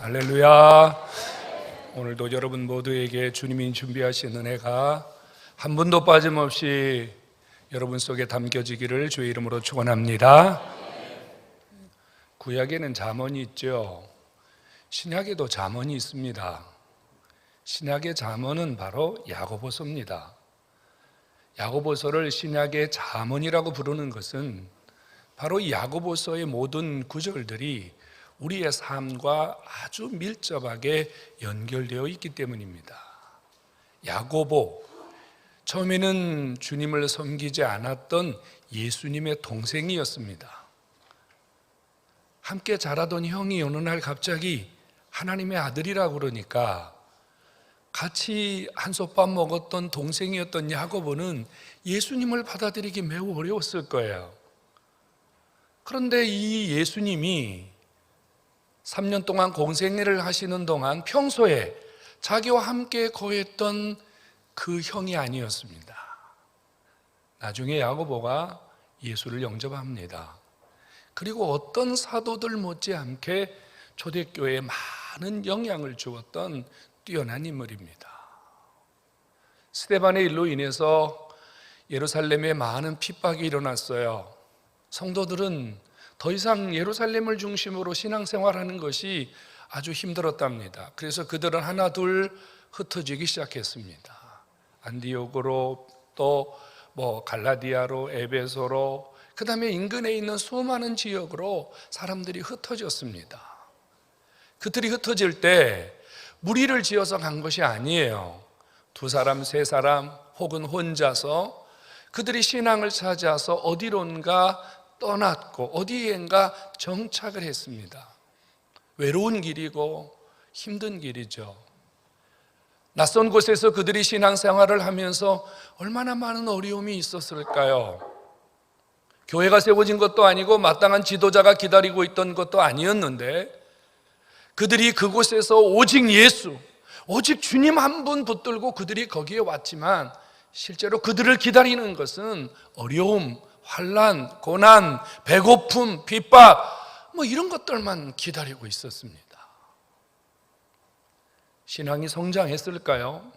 할렐루야. 오늘도 여러분 모두에게 주님이 준비하신 은혜가 한 분도 빠짐없이 여러분 속에 담겨지기를 주의 이름으로 축원합니다. 구약에는 잠언이 있죠. 신약에도 잠언이 있습니다. 신약의 잠언은 바로 야고보서입니다. 야고보서를 신약의 잠언이라고 부르는 것은 바로 이 야고보서의 모든 구절들이 우리의 삶과 아주 밀접하게 연결되어 있기 때문입니다. 야고보, 처음에는 주님을 섬기지 않았던 예수님의 동생이었습니다. 함께 자라던 형이 어느 날 갑자기 하나님의 아들이라고 그러니까 같이 한솥밥 먹었던 동생이었던 야고보는 예수님을 받아들이기 매우 어려웠을 거예요. 그런데 이 예수님이 3년 동안 공생애를 하시는 동안 평소에 자기와 함께 거했던 그 형이 아니었습니다. 나중에 야고보가 예수를 영접합니다. 그리고 어떤 사도들 못지않게 초대교회에 많은 영향을 주었던 뛰어난 인물입니다. 스데반의 일로 인해서 예루살렘에 많은 핍박이 일어났어요. 성도들은 더 이상 예루살렘을 중심으로 신앙생활하는 것이 아주 힘들었답니다. 그래서 그들은 하나둘 흩어지기 시작했습니다. 안디옥으로, 또 갈라디아로, 에베소로, 그 다음에 인근에 있는 수많은 지역으로 사람들이 흩어졌습니다. 그들이 흩어질 때 무리를 지어서 간 것이 아니에요. 2사람, 3사람 혹은 혼자서 그들이 신앙을 찾아서 어디론가 떠났고 어디엔가 정착을 했습니다. 외로운 길이고 힘든 길이죠. 낯선 곳에서 그들이 신앙생활을 하면서 얼마나 많은 어려움이 있었을까요? 교회가 세워진 것도 아니고 마땅한 지도자가 기다리고 있던 것도 아니었는데 그들이 그곳에서 오직 예수, 오직 주님 한 분 붙들고 그들이 거기에 왔지만 실제로 그들을 기다리는 것은 어려움, 환난, 고난, 배고픔, 핍박 이런 것들만 기다리고 있었습니다. 신앙이 성장했을까요?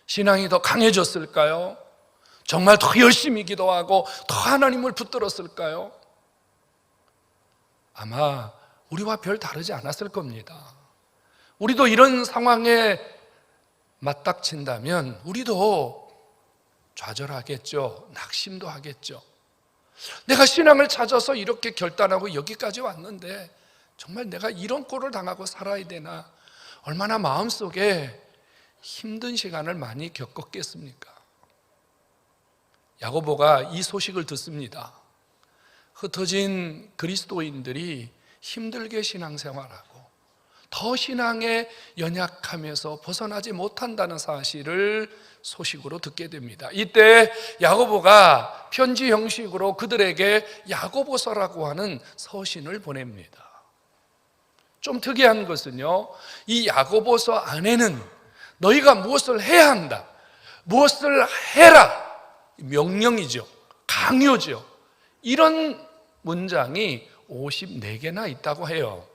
신앙이 더 강해졌을까요? 정말 더 열심히 기도하고 더 하나님을 붙들었을까요? 아마 우리와 별 다르지 않았을 겁니다. 우리도 이런 상황에 맞닥친다면 우리도 좌절하겠죠. 낙심도 하겠죠. 내가 신앙을 찾아서 이렇게 결단하고 여기까지 왔는데 정말 내가 이런 꼴을 당하고 살아야 되나? 얼마나 마음속에 힘든 시간을 많이 겪었겠습니까? 야고보가 이 소식을 듣습니다. 흩어진 그리스도인들이 힘들게 신앙생활하고 더 신앙에 연약하면서 벗어나지 못한다는 사실을 소식으로 듣게 됩니다. 이때 야고보가 편지 형식으로 그들에게 야고보서라고 하는 서신을 보냅니다. 좀 특이한 것은요, 이 야고보서 안에는 너희가 무엇을 해야 한다, 무엇을 해라, 명령이죠, 강요죠. 이런 문장이 54개나 있다고 해요.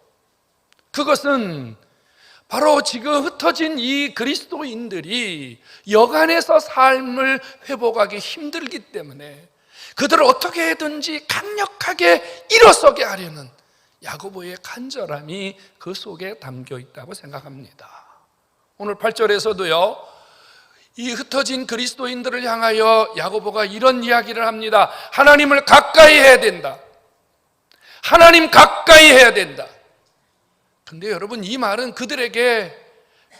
그것은 바로 지금 흩어진 이 그리스도인들이 여간에서 삶을 회복하기 힘들기 때문에 그들을 어떻게든지 강력하게 일어서게 하려는 야고보의 간절함이 그 속에 담겨 있다고 생각합니다. 오늘 8절에서도요, 이 흩어진 그리스도인들을 향하여 야고보가 이런 이야기를 합니다. 하나님을 가까이 해야 된다. 하나님 가까이 해야 된다. 근데 여러분, 이 말은 그들에게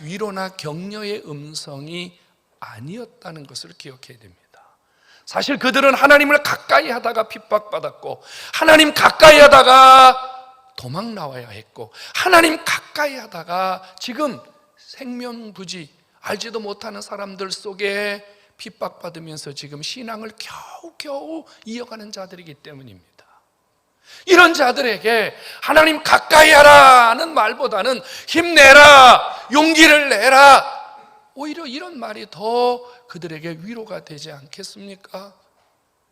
위로나 격려의 음성이 아니었다는 것을 기억해야 됩니다. 사실 그들은 하나님을 가까이 하다가 핍박받았고, 하나님 가까이 하다가 도망 나와야 했고, 하나님 가까이 하다가 지금 생명부지, 알지도 못하는 사람들 속에 핍박받으면서 지금 신앙을 겨우겨우 이어가는 자들이기 때문입니다. 이런 자들에게 하나님 가까이 하라는 말보다는 힘내라, 용기를 내라, 오히려 이런 말이 더 그들에게 위로가 되지 않겠습니까?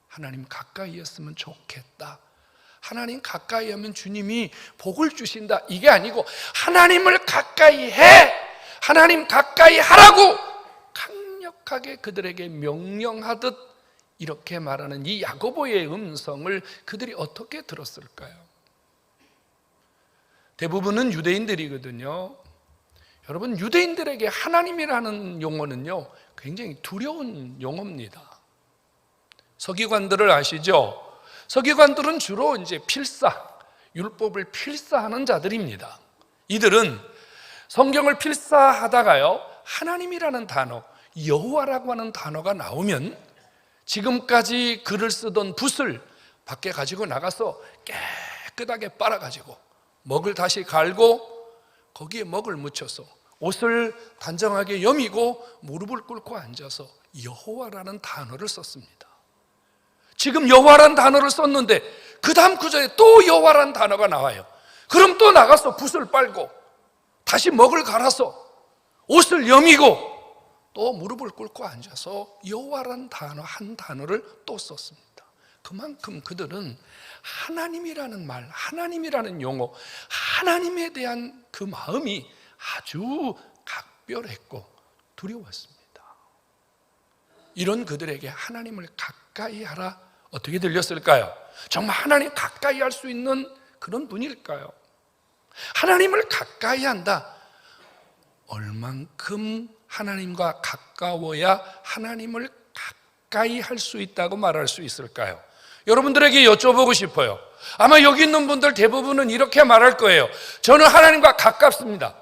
하나님 가까이 했으면 좋겠다, 하나님 가까이 하면 주님이 복을 주신다, 이게 아니고 하나님을 가까이 해, 하나님 가까이 하라고 강력하게 그들에게 명령하듯 이렇게 말하는 이 야고보의 음성을 그들이 어떻게 들었을까요? 대부분은 유대인들이거든요. 여러분, 유대인들에게 하나님이라는 용어는요 굉장히 두려운 용어입니다. 서기관들을 아시죠? 서기관들은 주로 이제 율법을 필사하는 자들입니다. 이들은 성경을 필사하다가요 하나님이라는 단어, 여호와라고 하는 단어가 나오면 지금까지 글을 쓰던 붓을 밖에 가지고 나가서 깨끗하게 빨아가지고 먹을 다시 갈고 거기에 먹을 묻혀서 옷을 단정하게 여미고 무릎을 꿇고 앉아서 여호와라는 단어를 썼습니다. 지금 여호와라는 단어를 썼는데 그 다음 구절에 또 여호와라는 단어가 나와요. 그럼 또 나가서 붓을 빨고 다시 먹을 갈아서 옷을 여미고 또 무릎을 꿇고 앉아서 여호와라는 단어 한 단어를 또 썼습니다. 그만큼 그들은 하나님이라는 말, 하나님이라는 용어, 하나님에 대한 그 마음이 아주 각별했고 두려웠습니다. 이런 그들에게 하나님을 가까이 하라, 어떻게 들렸을까요? 정말 하나님 가까이 할 수 있는 그런 분일까요? 하나님을 가까이 한다, 얼만큼 하나님과 가까워야 하나님을 가까이 할 수 있다고 말할 수 있을까요? 여러분들에게 여쭤보고 싶어요. 아마 여기 있는 분들 대부분은 이렇게 말할 거예요. 저는 하나님과 가깝습니다.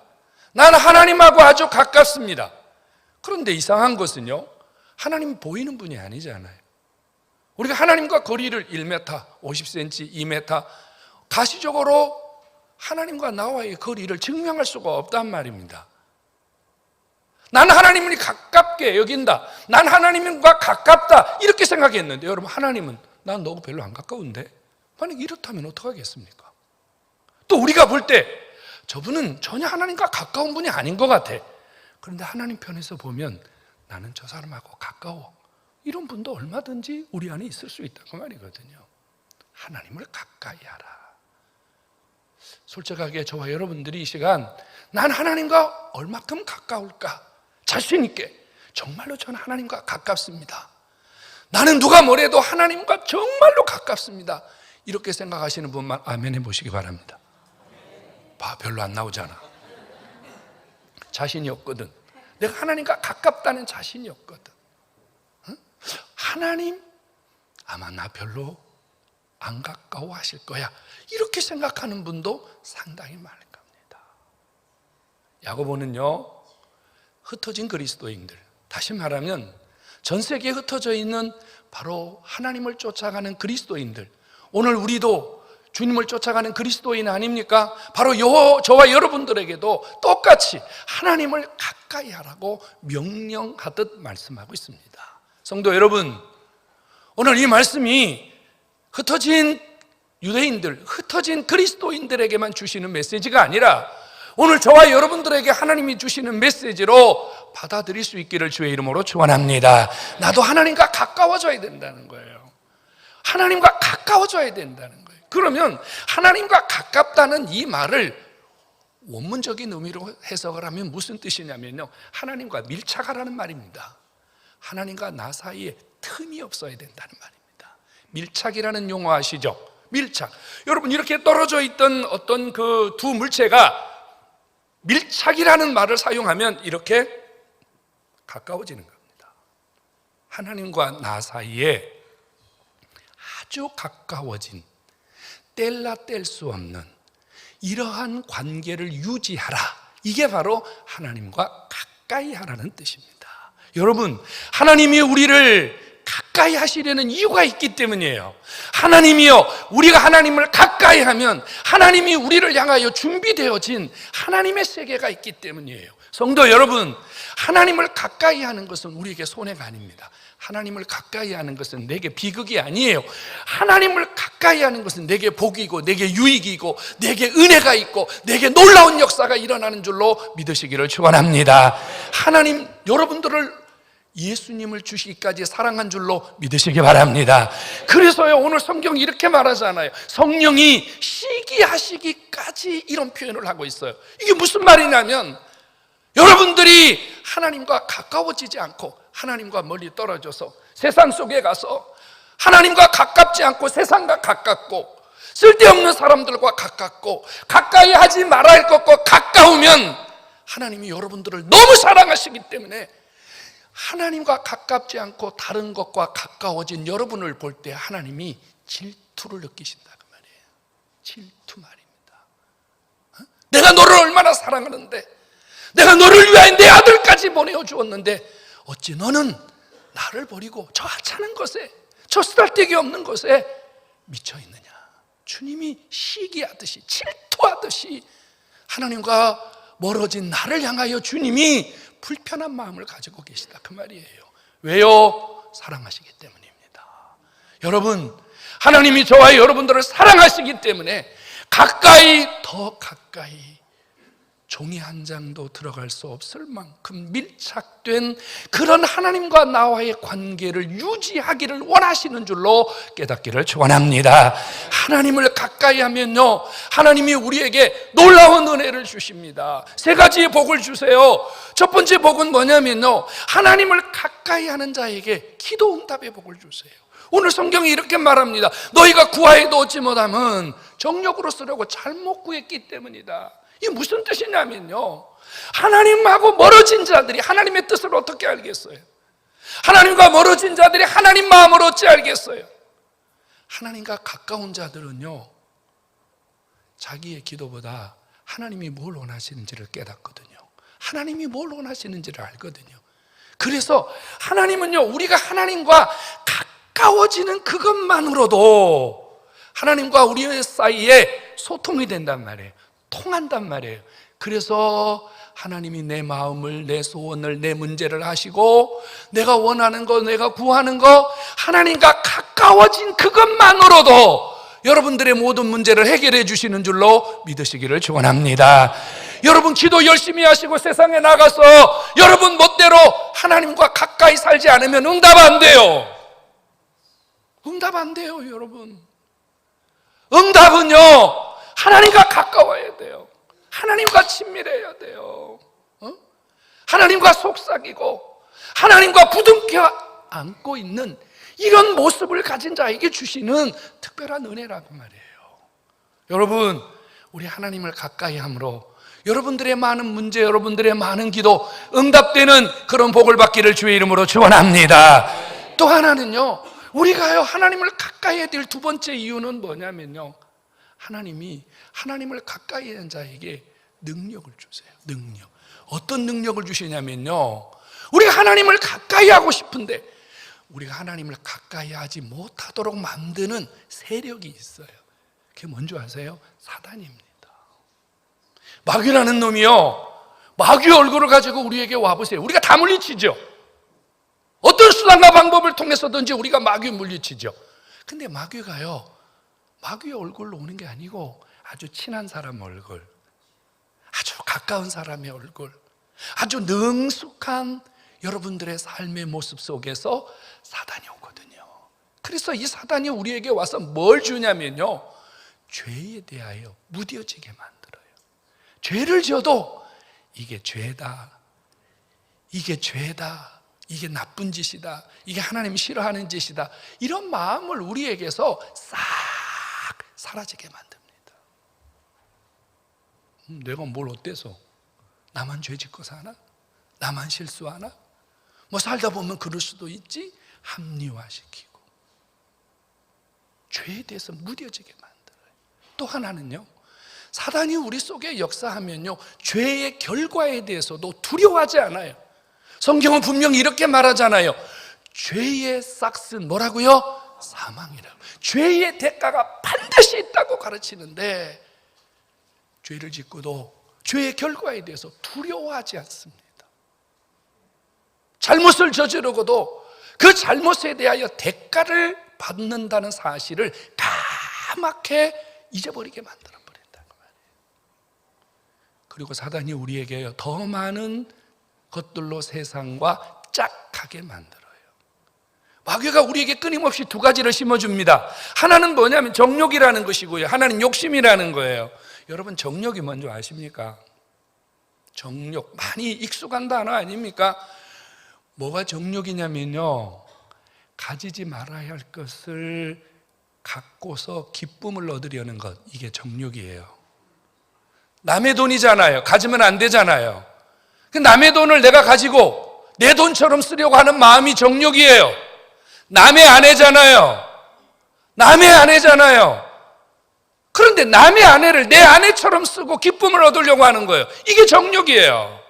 나는 하나님하고 아주 가깝습니다. 그런데 이상한 것은요, 하나님 보이는 분이 아니잖아요. 우리가 하나님과 거리를 1m, 50cm, 2m 가시적으로 하나님과 나와의 거리를 증명할 수가 없단 말입니다. 나는 하나님을 가깝게 여긴다, 난 하나님과 가깝다, 이렇게 생각했는데 여러분, 하나님은 난 너하고 별로 안 가까운데? 만약 이렇다면 어떡하겠습니까? 또 우리가 볼 때 저분은 전혀 하나님과 가까운 분이 아닌 것 같아. 그런데 하나님 편에서 보면 나는 저 사람하고 가까워, 이런 분도 얼마든지 우리 안에 있을 수 있다고 말이거든요. 하나님을 가까이 하라. 솔직하게 저와 여러분들이 이 시간 난 하나님과 얼마큼 가까울까? 자신 있게 정말로 저는 하나님과 가깝습니다, 나는 누가 뭐래도 하나님과 정말로 가깝습니다, 이렇게 생각하시는 분만 아멘 해보시기 바랍니다. 봐, 별로 안 나오잖아. 자신이 없거든. 내가 하나님과 가깝다는 자신이 없거든. 응? 하나님 아마 나 별로 안 가까워하실 거야, 이렇게 생각하는 분도 상당히 많을 겁니다. 야고보는요 흩어진 그리스도인들, 다시 말하면 전 세계에 흩어져 있는 바로 하나님을 쫓아가는 그리스도인들, 오늘 우리도 주님을 쫓아가는 그리스도인 아닙니까? 바로 저와 여러분들에게도 똑같이 하나님을 가까이 하라고 명령하듯 말씀하고 있습니다. 성도 여러분, 오늘 이 말씀이 흩어진 유대인들, 흩어진 그리스도인들에게만 주시는 메시지가 아니라 오늘 저와 여러분들에게 하나님이 주시는 메시지로 받아들일 수 있기를 주의 이름으로 축원합니다. 나도 하나님과 가까워져야 된다는 거예요. 하나님과 가까워져야 된다는 거예요. 그러면 하나님과 가깝다는 이 말을 원문적인 의미로 해석을 하면 무슨 뜻이냐면요, 하나님과 밀착하라는 말입니다. 하나님과 나 사이에 틈이 없어야 된다는 말입니다. 밀착이라는 용어 아시죠? 밀착. 여러분, 이렇게 떨어져 있던 어떤 그 두 물체가 밀착이라는 말을 사용하면 이렇게 가까워지는 겁니다. 하나님과 나 사이에 아주 가까워진, 뗄라 뗄 수 없는 이러한 관계를 유지하라, 이게 바로 하나님과 가까이 하라는 뜻입니다. 여러분, 하나님이 우리를 가까이 하시려는 이유가 있기 때문이에요. 하나님이요, 우리가 하나님을 가까이 하면 하나님이 우리를 향하여 준비되어진 하나님의 세계가 있기 때문이에요. 성도 여러분, 하나님을 가까이 하는 것은 우리에게 손해가 아닙니다. 하나님을 가까이 하는 것은 내게 비극이 아니에요. 하나님을 가까이 하는 것은 내게 복이고 내게 유익이고 내게 은혜가 있고 내게 놀라운 역사가 일어나는 줄로 믿으시기를 축원합니다. 하나님, 여러분들을 예수님을 주시기까지 사랑한 줄로 믿으시기 바랍니다. 그래서요, 오늘 성경이 이렇게 말하잖아요. 성령이 시기하시기까지, 이런 표현을 하고 있어요. 이게 무슨 말이냐면, 여러분들이 하나님과 가까워지지 않고 하나님과 멀리 떨어져서 세상 속에 가서 하나님과 가깝지 않고 세상과 가깝고 쓸데없는 사람들과 가깝고 가까이 하지 말아야 할 것과 가까우면, 하나님이 여러분들을 너무 사랑하시기 때문에 하나님과 가깝지 않고 다른 것과 가까워진 여러분을 볼 때 하나님이 질투를 느끼신다, 그 말이에요. 질투 말입니다. 내가 너를 얼마나 사랑하는데, 내가 너를 위하여 내 아들까지 보내주었는데 어찌 너는 나를 버리고 저 하찮은 것에, 저 쓰잘데기 없는 것에 미쳐 있느냐. 주님이 시기하듯이, 질투하듯이 하나님과 멀어진 나를 향하여 주님이 불편한 마음을 가지고 계시다, 그 말이에요. 왜요? 사랑하시기 때문입니다. 여러분, 하나님이 저와 여러분들을 사랑하시기 때문에 가까이, 더 가까이, 종이 한 장도 들어갈 수 없을 만큼 밀착된 그런 하나님과 나와의 관계를 유지하기를 원하시는 줄로 깨닫기를 축원합니다. 하나님을 가까이 하면요, 하나님이 우리에게 놀라운 은혜를 주십니다. 세 가지의 복을 주세요. 첫 번째 복은 뭐냐면요, 하나님을 가까이 하는 자에게 기도 응답의 복을 주세요. 오늘 성경이 이렇게 말합니다. 너희가 구하여도 얻지 못함은 정욕으로 쓰려고 잘못 구했기 때문이다. 이게 무슨 뜻이냐면요, 하나님하고 멀어진 자들이 하나님의 뜻을 어떻게 알겠어요? 하나님과 멀어진 자들이 하나님 마음을 어찌 알겠어요? 하나님과 가까운 자들은요, 자기의 기도보다 하나님이 뭘 원하시는지를 깨닫거든요. 하나님이 뭘 원하시는지를 알거든요. 그래서 하나님은요, 우리가 하나님과 가까워지는 그것만으로도 하나님과 우리 사이에 소통이 된단 말이에요. 통한단 말이에요. 그래서 하나님이 내 마음을, 내 소원을, 내 문제를 하시고 내가 원하는 거, 내가 구하는 거, 하나님과 가까워진 그것만으로도 여러분들의 모든 문제를 해결해 주시는 줄로 믿으시기를 축원합니다. 여러분 기도 열심히 하시고 세상에 나가서 여러분 멋대로 하나님과 가까이 살지 않으면 응답 안 돼요. 응답 안 돼요, 여러분. 응답은요, 하나님과 가까워야 돼요. 하나님과 친밀해야 돼요. 하나님과 속삭이고 하나님과 부둥켜 안고 있는 이런 모습을 가진 자에게 주시는 특별한 은혜라고 말이에요. 여러분, 우리 하나님을 가까이 함으로 여러분들의 많은 문제, 여러분들의 많은 기도 응답되는 그런 복을 받기를 주의 이름으로 축원합니다. 또 하나는요, 우리가요 하나님을 가까이 해야 될 두 번째 이유는 뭐냐면요, 하나님이 하나님을 가까이 하는 자에게 능력을 주세요. 능력. 어떤 능력을 주시냐면요, 우리가 하나님을 가까이 하고 싶은데 우리가 하나님을 가까이 하지 못하도록 만드는 세력이 있어요. 그게 뭔지 아세요? 사단입니다. 마귀라는 놈이요, 마귀 얼굴을 가지고 우리에게 와보세요. 우리가 다 물리치죠. 어떤 수단과 방법을 통해서든지 우리가 마귀 물리치죠. 근데 마귀가요, 마귀의 얼굴로 오는 게 아니고 아주 친한 사람 얼굴, 아주 가까운 사람의 얼굴, 아주 능숙한 여러분들의 삶의 모습 속에서 사단이 오거든요. 그래서 이 사단이 우리에게 와서 뭘 주냐면요, 죄에 대하여 무뎌지게 만들어요. 죄를 지어도 이게 죄다, 이게 죄다, 이게 나쁜 짓이다, 이게 하나님이 싫어하는 짓이다, 이런 마음을 우리에게서 싹 사라지게 만듭니다. 내가 뭘 어때서? 나만 죄 짓고 사나? 나만 실수하나? 뭐 살다 보면 그럴 수도 있지? 합리화시키고 죄에 대해서 무뎌지게 만들어요. 또 하나는요, 사단이 우리 속에 역사하면요, 죄의 결과에 대해서도 두려워하지 않아요. 성경은 분명히 이렇게 말하잖아요. 죄의 싹은 뭐라고요? 사망이라고. 죄의 대가가 반드시 있다고 가르치는데 죄를 짓고도 죄의 결과에 대해서 두려워하지 않습니다. 잘못을 저지르고도 그 잘못에 대하여 대가를 받는다는 사실을 까맣게 잊어버리게 만들어버린다는 거예요. 그리고 사단이 우리에게 더 많은 것들로 세상과 짝하게 하게 만들어요. 마귀가 우리에게 끊임없이 두 가지를 심어줍니다. 하나는 뭐냐면 정욕이라는 것이고요, 하나는 욕심이라는 거예요. 여러분, 정욕이 뭔지 아십니까? 정욕, 많이 익숙한 단어 아닙니까? 뭐가 정욕이냐면요, 가지지 말아야 할 것을 갖고서 기쁨을 얻으려는 것, 이게 정욕이에요. 남의 돈이잖아요. 가지면 안 되잖아요. 남의 돈을 내가 가지고 내 돈처럼 쓰려고 하는 마음이 정욕이에요. 남의 아내잖아요. 남의 아내잖아요. 그런데 남의 아내를 내 아내처럼 쓰고 기쁨을 얻으려고 하는 거예요. 이게 정욕이에요.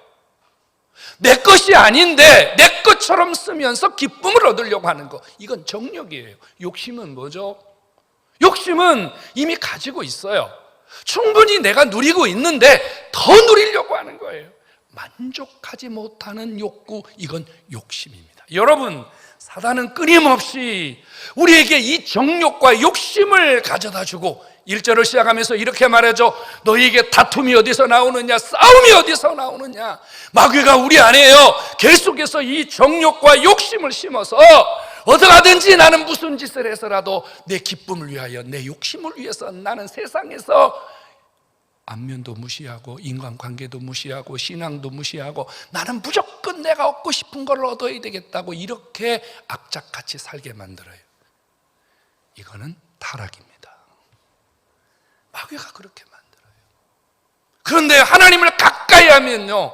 내 것이 아닌데 내 것처럼 쓰면서 기쁨을 얻으려고 하는 거, 이건 정욕이에요. 욕심은 뭐죠? 욕심은 이미 가지고 있어요. 충분히 내가 누리고 있는데 더 누리려고 하는 거예요. 만족하지 못하는 욕구, 이건 욕심입니다. 여러분, 사단은 끊임없이 우리에게 이 정욕과 욕심을 가져다 주고 1절을 시작하면서 이렇게 말하죠. 너희에게 다툼이 어디서 나오느냐, 싸움이 어디서 나오느냐. 마귀가 우리 안에요, 계속해서 이 정욕과 욕심을 심어서 어떡하든지 나는 무슨 짓을 해서라도 내 기쁨을 위하여, 내 욕심을 위해서 나는 세상에서 안면도 무시하고 인간관계도 무시하고 신앙도 무시하고 나는 무조건 내가 얻고 싶은 걸 얻어야 되겠다고 이렇게 악착같이 살게 만들어요. 이거는 타락입니다. 마귀가 그렇게 만들어요. 그런데 하나님을 가까이 하면요,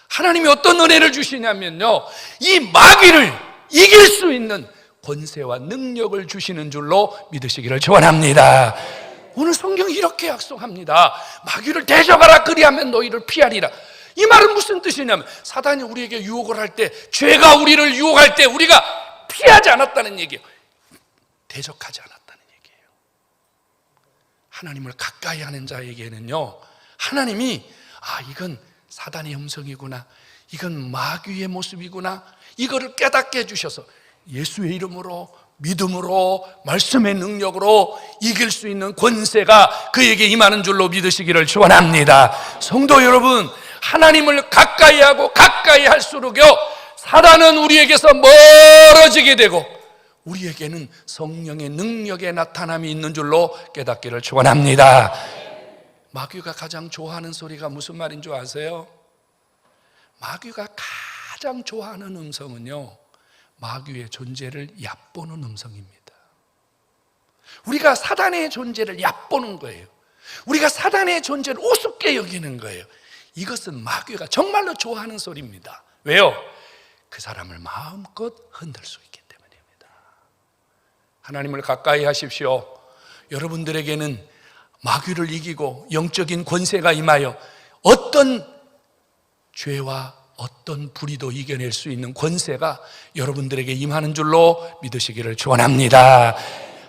하나님이 어떤 은혜를 주시냐면요, 이 마귀를 이길 수 있는 권세와 능력을 주시는 줄로 믿으시기를 축원합니다. 오늘 성경이 이렇게 약속합니다. 마귀를 대적하라, 그리하면 너희를 피하리라. 이 말은 무슨 뜻이냐면 사단이 우리에게 유혹을 할 때, 죄가 우리를 유혹할 때 우리가 피하지 않았다는 얘기예요. 대적하지 않았다는 얘기예요. 하나님을 가까이 하는 자에게는요, 하나님이 이건 사단의 음성이구나, 이건 마귀의 모습이구나, 이거를 깨닫게 해주셔서 예수의 이름으로, 믿음으로, 말씀의 능력으로 이길 수 있는 권세가 그에게 임하는 줄로 믿으시기를 축원합니다. 성도 여러분, 하나님을 가까이 하고 가까이 할수록요, 사단은 우리에게서 멀어지게 되고 우리에게는 성령의 능력의 나타남이 있는 줄로 깨닫기를 축원합니다. 마귀가 가장 좋아하는 소리가 무슨 말인 줄 아세요? 마귀가 가장 좋아하는 음성은요, 마귀의 존재를 얕보는 음성입니다. 우리가 사단의 존재를 얕보는 거예요. 우리가 사단의 존재를 우습게 여기는 거예요. 이것은 마귀가 정말로 좋아하는 소리입니다. 왜요? 그 사람을 마음껏 흔들 수 있기 때문입니다. 하나님을 가까이 하십시오. 여러분들에게는 마귀를 이기고 영적인 권세가 임하여 어떤 죄와 어떤 불의도 이겨낼 수 있는 권세가 여러분들에게 임하는 줄로 믿으시기를 축원합니다.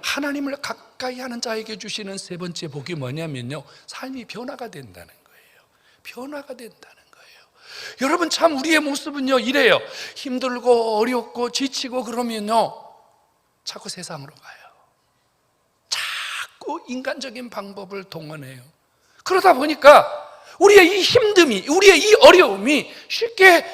하나님을 가까이 하는 자에게 주시는 세 번째 복이 뭐냐면요, 삶이 변화가 된다는 거예요. 변화가 된다는 거예요. 여러분, 참 우리의 모습은요 이래요. 힘들고 어렵고 지치고 그러면요 자꾸 세상으로 가요. 자꾸 인간적인 방법을 동원해요. 그러다 보니까 우리의 이 힘듦이, 우리의 이 어려움이 쉽게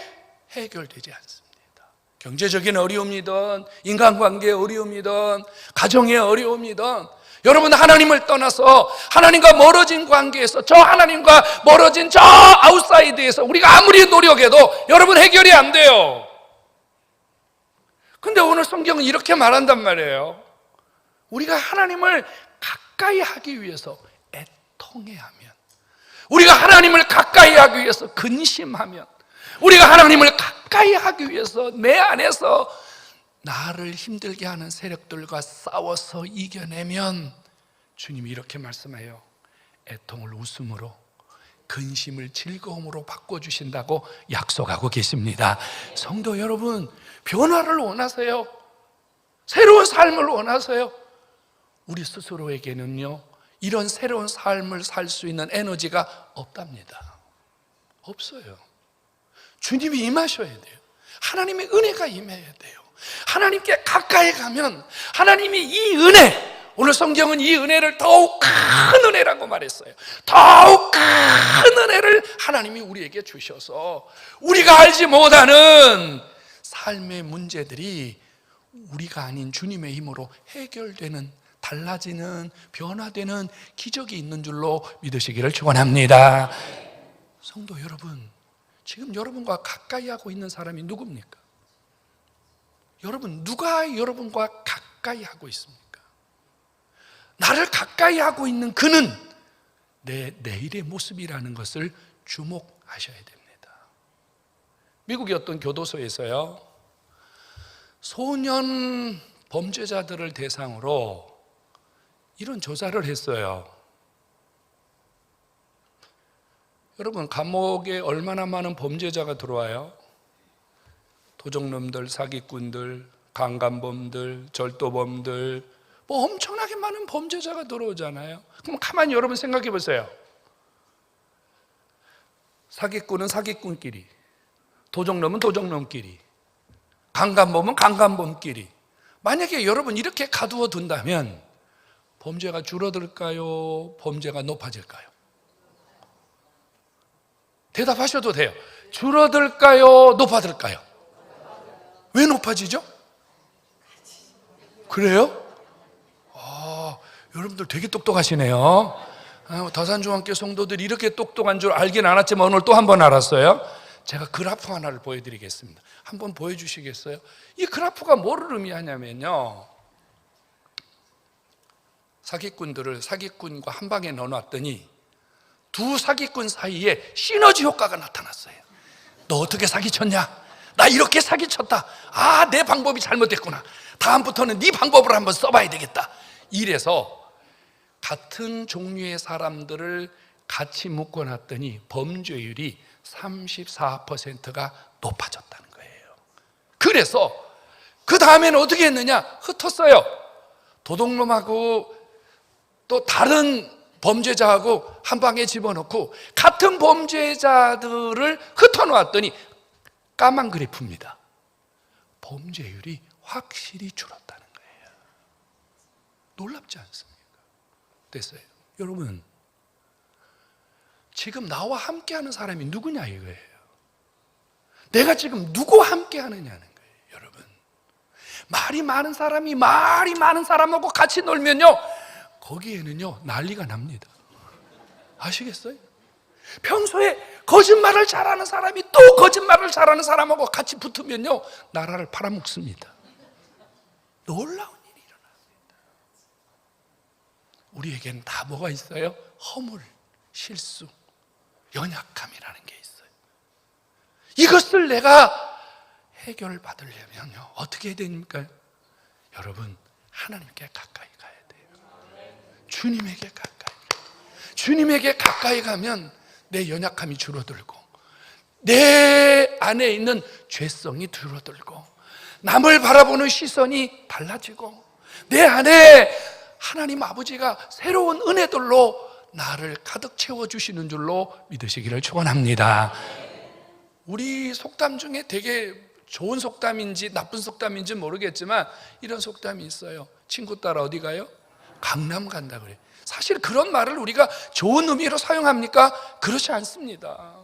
해결되지 않습니다. 경제적인 어려움이든 인간관계의 어려움이든 가정의 어려움이든, 여러분, 하나님을 떠나서 하나님과 멀어진 관계에서, 저 하나님과 멀어진 저 아웃사이드에서 우리가 아무리 노력해도 여러분 해결이 안 돼요. 근데 오늘 성경은 이렇게 말한단 말이에요. 우리가 하나님을 가까이 하기 위해서 애통해야 하면, 우리가 하나님을 가까이 하기 위해서 근심하면, 우리가 하나님을 가까이 하기 위해서 내 안에서 나를 힘들게 하는 세력들과 싸워서 이겨내면, 주님이 이렇게 말씀해요. 애통을 웃음으로, 근심을 즐거움으로 바꿔주신다고 약속하고 계십니다. 성도 여러분, 변화를 원하세요? 새로운 삶을 원하세요? 우리 스스로에게는요, 이런 새로운 삶을 살 수 있는 에너지가 없답니다. 없어요. 주님이 임하셔야 돼요. 하나님의 은혜가 임해야 돼요. 하나님께 가까이 가면 하나님이 이 은혜, 오늘 성경은 이 은혜를 더욱 큰 은혜라고 말했어요. 더욱 큰 은혜를 하나님이 우리에게 주셔서 우리가 알지 못하는 삶의 문제들이 우리가 아닌 주님의 힘으로 해결되는, 달라지는, 변화되는 기적이 있는 줄로 믿으시기를 축원합니다. 성도 여러분, 지금 여러분과 가까이 하고 있는 사람이 누굽니까? 여러분, 누가 여러분과 가까이 하고 있습니까? 나를 가까이 하고 있는 그는 내 내일의 모습이라는 것을 주목하셔야 됩니다. 미국의 어떤 교도소에서요, 소년 범죄자들을 대상으로 이런 조사를 했어요. 여러분, 감옥에 얼마나 많은 범죄자가 들어와요? 도적놈들, 사기꾼들, 강간범들, 절도범들, 뭐 엄청나게 많은 범죄자가 들어오잖아요. 그럼 가만히 여러분 생각해 보세요. 사기꾼은 사기꾼끼리, 도적놈은 도적놈끼리, 강간범은 강간범끼리. 만약에 여러분 이렇게 가두어 둔다면 범죄가 줄어들까요? 범죄가 높아질까요? 대답하셔도 돼요. 줄어들까요? 높아질까요? 왜 높아지죠? 그래요? 여러분들 되게 똑똑하시네요. 다산중앙교 성도들이 이렇게 똑똑한 줄 알긴 않았지만 오늘 또 한 번 알았어요. 제가 그래프 하나를 보여드리겠습니다. 한번 보여주시겠어요? 이 그래프가 뭐를 의미하냐면요, 사기꾼들을 사기꾼과 한 방에 넣어놨더니 두 사기꾼 사이에 시너지 효과가 나타났어요. 너 어떻게 사기쳤냐? 나 이렇게 사기쳤다. 내 방법이 잘못됐구나. 다음부터는 네 방법을 한번 써봐야 되겠다. 이래서 같은 종류의 사람들을 같이 묶어놨더니 범죄율이 34%가 높아졌다는 거예요. 그래서 그 다음에는 어떻게 했느냐? 흩었어요. 도둑놈하고 또 다른 범죄자하고 한 방에 집어넣고 같은 범죄자들을 흩어놓았더니 까만 그래프입니다. 범죄율이 확실히 줄었다는 거예요. 놀랍지 않습니까? 됐어요. 여러분, 지금 나와 함께하는 사람이 누구냐 이거예요. 내가 지금 누구와 함께하느냐는 거예요. 여러분, 말이 많은 사람하고 같이 놀면요, 거기에는요 난리가 납니다. 아시겠어요? 평소에 거짓말을 잘하는 사람이 또 거짓말을 잘하는 사람하고 같이 붙으면요 나라를 팔아먹습니다. 놀라운 일이 일어납니다. 우리에게는 다 뭐가 있어요? 허물, 실수, 연약함이라는 게 있어요. 이것을 내가 해결받으려면요 어떻게 해야 됩니까? 여러분, 하나님께 가까이 가야 돼요. 주님에게 가까이 가면 내 연약함이 줄어들고 내 안에 있는 죄성이 줄어들고 남을 바라보는 시선이 달라지고 내 안에 하나님 아버지가 새로운 은혜들로 나를 가득 채워주시는 줄로 믿으시기를 축원합니다. 우리 속담 중에 되게 좋은 속담인지 나쁜 속담인지 모르겠지만 이런 속담이 있어요. 친구 따라 어디 가요? 강남 간다 그래요. 사실 그런 말을 우리가 좋은 의미로 사용합니까? 그렇지 않습니다.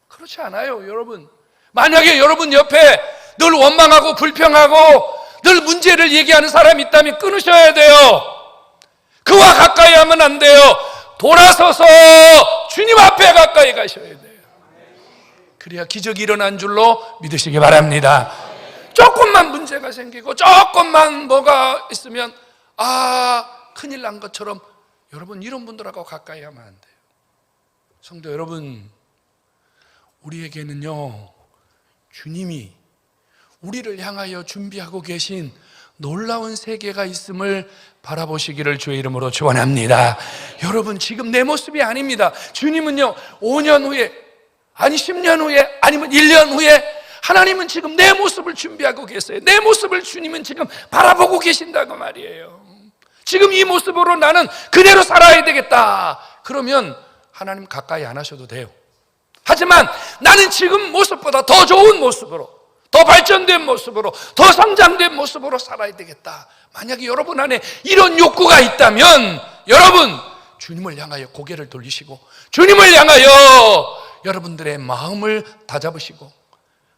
그렇지 않아요. 여러분, 만약에 여러분 옆에 늘 원망하고 불평하고 늘 문제를 얘기하는 사람이 있다면 끊으셔야 돼요. 그와 가까이 하면 안 돼요. 돌아서서 주님 앞에 가까이 가셔야 돼요. 그래야 기적이 일어난 줄로 믿으시기 바랍니다. 조금만 문제가 생기고 조금만 뭐가 있으면 큰일 난 것처럼 여러분 이런 분들하고 가까이 하면 안 돼요. 성도 여러분, 우리에게는요 주님이 우리를 향하여 준비하고 계신 놀라운 세계가 있음을 바라보시기를 주의 이름으로 축원합니다. 여러분, 지금 내 모습이 아닙니다. 주님은요 5년 후에, 아니 10년 후에, 아니면 1년 후에 하나님은 지금 내 모습을 준비하고 계세요. 내 모습을 주님은 지금 바라보고 계신다고 말이에요. 지금 이 모습으로 나는 그대로 살아야 되겠다. 그러면 하나님 가까이 안 하셔도 돼요. 하지만 나는 지금 모습보다 더 좋은 모습으로, 더 발전된 모습으로, 더 성장된 모습으로 살아야 되겠다. 만약에 여러분 안에 이런 욕구가 있다면 여러분 주님을 향하여 고개를 돌리시고 주님을 향하여 여러분들의 마음을 다잡으시고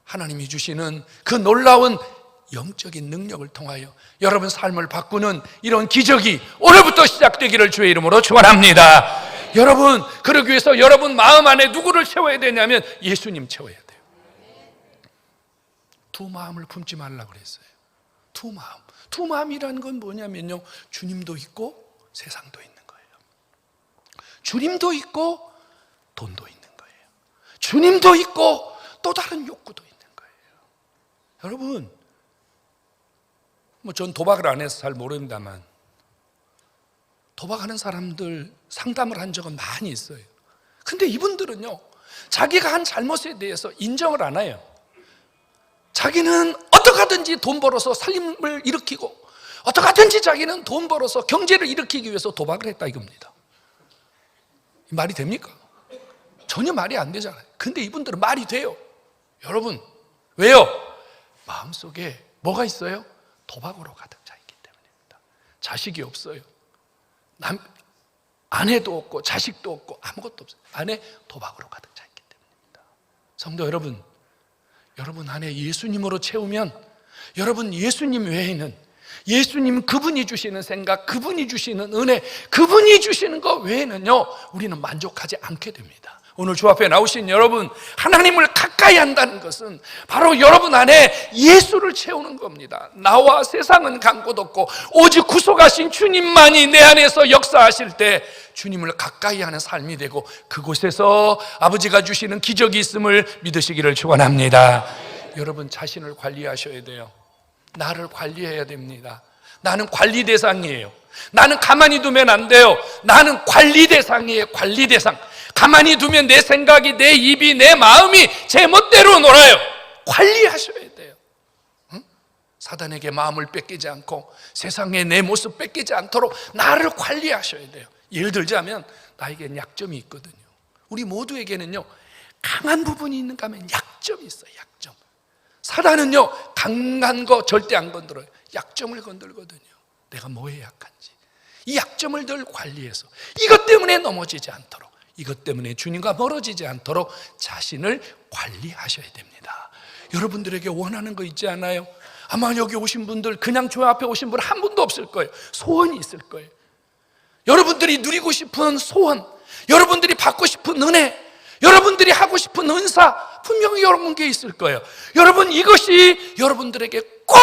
하나님이 주시는 그 놀라운 영적인 능력을 통하여 여러분 삶을 바꾸는 이런 기적이 오늘부터 시작되기를 주의 이름으로 축원합니다. 여러분, 그러기 위해서 여러분 마음 안에 누구를 채워야 되냐면 예수님 채워야 돼요. 두 마음을 품지 말라고 그랬어요. 두 마음. 두 마음이라는 건 뭐냐면요, 주님도 있고 세상도 있는 거예요. 주님도 있고 돈도 있는 거예요. 주님도 있고 또 다른 욕구도 있는 거예요. 여러분, 전 도박을 안 해서 잘 모릅니다만 도박하는 사람들 상담을 한 적은 많이 있어요. 근데 이분들은요, 자기가 한 잘못에 대해서 인정을 안 해요. 자기는 어떻게 하든지 돈 벌어서 살림을 일으키고 어떻게 하든지 자기는 돈 벌어서 경제를 일으키기 위해서 도박을 했다 이겁니다. 말이 됩니까? 전혀 말이 안 되잖아요. 근데 이분들은 말이 돼요. 여러분, 왜요? 마음속에 뭐가 있어요? 도박으로 가득 차 있기 때문입니다. 자식이 없어요. 아내도 없고 자식도 없고 아무것도 없어요. 안에 도박으로 가득 차 있기 때문입니다. 성도 여러분, 여러분 안에 예수님으로 채우면 여러분 예수님 외에는 예수님 그분이 주시는 생각, 그분이 주시는 은혜, 그분이 주시는 것 외에는요, 우리는 만족하지 않게 됩니다. 오늘 주 앞에 나오신 여러분, 하나님을 가까이 한다는 것은 바로 여러분 안에 예수를 채우는 겁니다. 나와 세상은 간 곳 없고 오직 구속하신 주님만이 내 안에서 역사하실 때 주님을 가까이 하는 삶이 되고 그곳에서 아버지가 주시는 기적이 있음을 믿으시기를 축원합니다. 여러분 자신을 관리하셔야 돼요. 나를 관리해야 됩니다. 나는 관리 대상이에요. 나는 가만히 두면 안 돼요. 나는 관리 대상이에요. 관리 대상. 가만히 두면 내 생각이, 내 입이, 내 마음이 제 멋대로 놀아요. 관리하셔야 돼요. 응? 사단에게 마음을 뺏기지 않고 세상에 내 모습 뺏기지 않도록 나를 관리하셔야 돼요. 예를 들자면 나에게는 약점이 있거든요. 우리 모두에게는요, 강한 부분이 있는가 하면 약점이 있어요. 약점. 사단은요, 강한 거 절대 안 건드려요. 약점을 건들거든요. 내가 뭐에 약한지 이 약점을 늘 관리해서 이것 때문에 넘어지지 않도록, 이것 때문에 주님과 멀어지지 않도록 자신을 관리하셔야 됩니다. 여러분들에게 원하는 거 있지 않아요? 아마 여기 오신 분들, 그냥 주 앞에 오신 분 한 분도 없을 거예요. 소원이 있을 거예요. 여러분들이 누리고 싶은 소원, 여러분들이 받고 싶은 은혜, 여러분들이 하고 싶은 은사 분명히 여러분께 있을 거예요. 여러분, 이것이 여러분들에게 꼭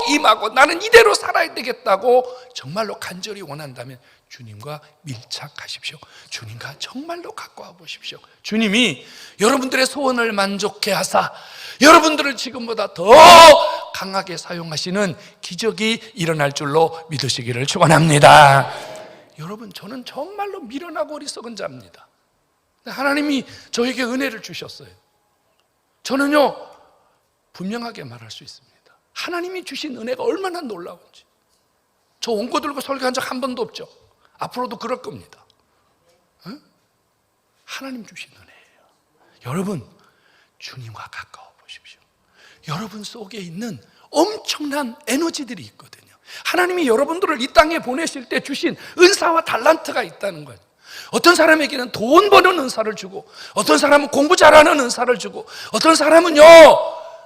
임하고 나는 이대로 살아야 되겠다고 정말로 간절히 원한다면 주님과 밀착하십시오. 주님과 정말로 가까워 보십시오. 주님이 여러분들의 소원을 만족해 하사 여러분들을 지금보다 더 강하게 사용하시는 기적이 일어날 줄로 믿으시기를 축원합니다. 여러분, 저는 정말로 미련하고 어리석은 자입니다. 하나님이 저에게 은혜를 주셨어요. 저는요, 분명하게 말할 수 있습니다. 하나님이 주신 은혜가 얼마나 놀라운지. 저 원고 들고 설교한 적 한 번도 없죠. 앞으로도 그럴 겁니다. 응? 하나님 주신 은혜예요. 여러분, 주님과 가까워 보십시오. 여러분 속에 있는 엄청난 에너지들이 있거든요. 하나님이 여러분들을 이 땅에 보내실 때 주신 은사와 달란트가 있다는 거예요. 어떤 사람에게는 돈 버는 은사를 주고, 어떤 사람은 공부 잘하는 은사를 주고, 어떤 사람은요,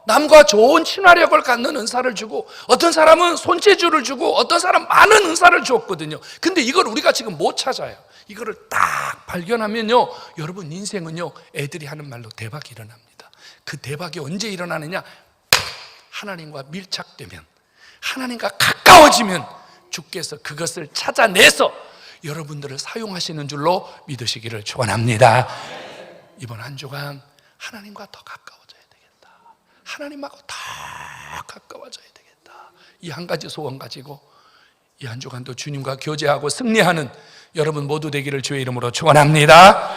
남과 좋은 친화력을 갖는 은사를 주고, 어떤 사람은 손재주를 주고, 어떤 사람은 많은 은사를 줬거든요. 근데 이걸 우리가 지금 못 찾아요. 이거를 딱 발견하면요, 여러분 인생은요, 애들이 하는 말로 대박이 일어납니다. 그 대박이 언제 일어나느냐? 하나님과 밀착되면, 하나님과 가까워지면 주께서 그것을 찾아내서 여러분들을 사용하시는 줄로 믿으시기를 축원합니다. 이번 한 주간 하나님과 더 가까워져야 되겠다. 하나님하고 더 가까워져야 되겠다. 이 한 가지 소원 가지고 이 한 주간도 주님과 교제하고 승리하는 여러분 모두 되기를 주의 이름으로 축원합니다.